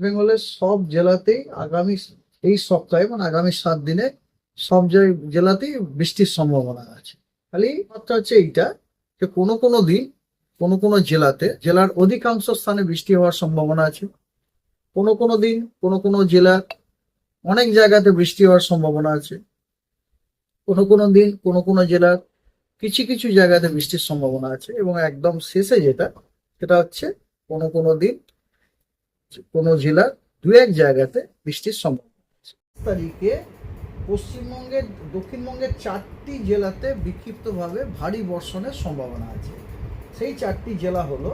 বেঙ্গলের সব জেলাতেই আগামী এই সপ্তাহে মানে আগামী 7 দিনে সব জেলাতেই বৃষ্টির সম্ভাবনা আছে। খালি কথা হচ্ছে এইটা যে কোনো কোনো দিন কোনো কোনো জেলার অধিকাংশ স্থানে বৃষ্টি হওয়ার সম্ভাবনা আছে। কোনো কোনো দিন কোনো কোনো জেলার অনেক জায়গাতে বৃষ্টি হওয়ার সম্ভাবনা আছে। কোনো কোনো দিন কোনো কোনো জেলার কিছু কিছু জায়গাতে বৃষ্টির সম্ভাবনা আছে, এবং একদম শেষে সেটা হচ্ছে কোনো কোনো দিন কোনো জেলার দু এক জায়গাতে বৃষ্টির সম্ভাবনা আছে। তারিখে পশ্চিমবঙ্গের দক্ষিণবঙ্গের 4টি জেলাতে বিক্ষিপ্তভাবে ভারী বর্ষণের সম্ভাবনা আছে। সেই 4টি জেলা হলো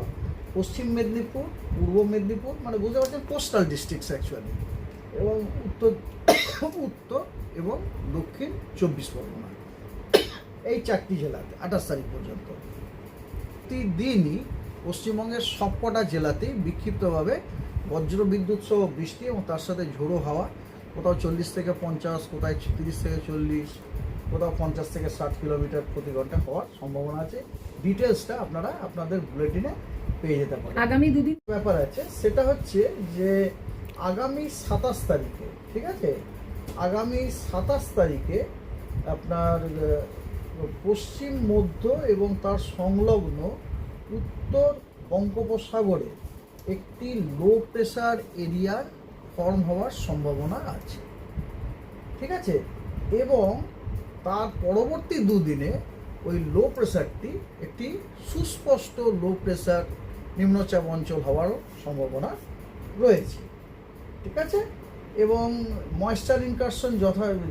পশ্চিম মেদিনীপুর, পূর্ব মেদিনীপুর, মানে বুঝতে পারছেন কোস্টাল ডিস্ট্রিক্টস অ্যাকচুয়ালি, এবং উত্তর উত্তর এবং দক্ষিণ 24 পরগনা। এই 4টি জেলাতে 28 তারিখ পর্যন্ত প্রতিদিনই পশ্চিমবঙ্গের সবকটা জেলাতেই বিক্ষিপ্তভাবে বজ্রবিদ্যুৎ সহ বৃষ্টি এবং তার সাথে ঝোড়ো হাওয়া, কোথাও 40 থেকে 50, কোথায় 30 থেকে 40, কোথাও 50 থেকে 60 কিলোমিটার প্রতি ঘন্টা হওয়ার সম্ভাবনা আছে। ডিটেলসটা আপনারা আপনাদের বুলেটিনে পেয়ে যেতে পারেন। আগামী দুদিন ব্যাপার আছে, সেটা হচ্ছে যে আগামী 27 তারিখে, ঠিক আছে, আগামী 27 তারিখে আপনার পশ্চিম মধ্য এবং তার সংলগ্ন উত্তর বঙ্গোপসাগরে একটি লো প্রেসার এরিয়ার ফর্ম হওয়ার সম্ভাবনা আছে, ঠিক আছে, এবং তার পরবর্তী দুদিনে ওই লো প্রেসারটি একটি সুস্পষ্ট লো প্রেসার নিম্নচাপ অঞ্চল হওয়ারও সম্ভাবনা রয়েছে, ঠিক আছে, এবং ময়েশ্চার ইনকারশন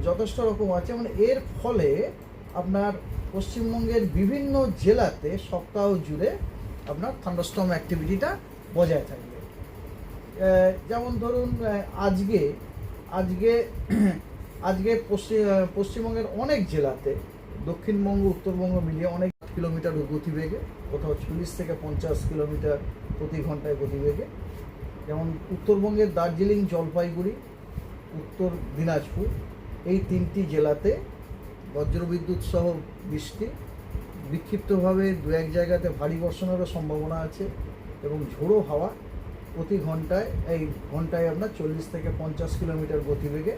যথেষ্ট রকম আছে। মানে এর ফলে আপনার পশ্চিমবঙ্গের বিভিন্ন জেলাতে সপ্তাহ জুড়ে আপনার থান্ডারস্টর্ম অ্যাক্টিভিটিটা বজায় থাকবে। যেমন ধরুন আজকে আজকে আজকে পশ্চিমবঙ্গের অনেক জেলাতে দক্ষিণবঙ্গ উত্তরবঙ্গ মিলিয়ে অনেক কিলোমিটার গতিবেগে, কোথাও 40 থেকে 50 কিলোমিটার প্রতি ঘন্টায় গতিবেগে, যেমন উত্তরবঙ্গের দার্জিলিং, জলপাইগুড়ি, উত্তর দিনাজপুর, এই 3টি জেলাতে বজ্রবিদ্যুৎ সহ বৃষ্টি, বিক্ষিপ্তভাবে দু এক জায়গাতে ভারী বর্ষণেরও সম্ভাবনা আছে, এবং ঝোড়ো হাওয়া প্রতি ঘন্টায় আপনার 40 থেকে 50 কিলোমিটার গতিবেগে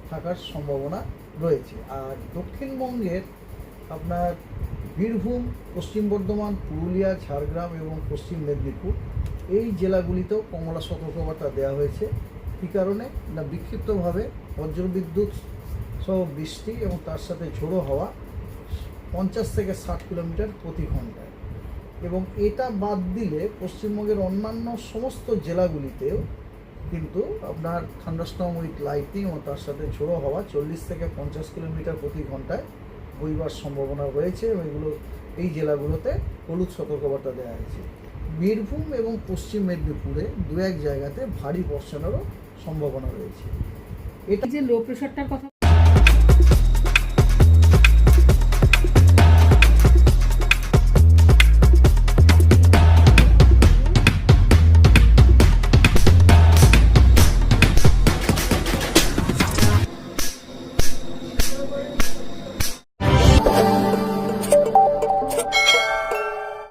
থাকার সম্ভাবনা রয়েছে। আর দক্ষিণবঙ্গের আপনার বীরভূম, পশ্চিম বর্ধমান, পুরুলিয়া, ঝাড়গ্রাম এবং পশ্চিম মেদিনীপুর, এই জেলাগুলিতেও কমলা সতর্কবার্তা দেওয়া হয়েছে। কী কারণে না, বিক্ষিপ্তভাবে বজ্রবিদ্যুৎ সহ বৃষ্টি এবং তার সাথে ঝোড়ো হাওয়া 50 থেকে 60 কিলোমিটার প্রতি ঘন্টায়। এবং এটা বাদ দিলে পশ্চিমবঙ্গের অন্যান্য সমস্ত জেলাগুলিতেও কিন্তু আপনার থান্ডারস্টর্ম উইথ লাইটনিং এবং তার সাথে ঝোড়ো হাওয়া 40 থেকে 50 কিলোমিটার প্রতি ঘন্টায় বইবার সম্ভাবনা রয়েছে, এবং এই জেলাগুলোতে হলুদ সতর্কবার্তা দেওয়া হয়েছে। বীরভূম এবং পশ্চিম মেদিনীপুরে দু এক জায়গাতে ভারী বর্ষণেরও সম্ভাবনা রয়েছে। এটা যে লো প্রেশারটার কথা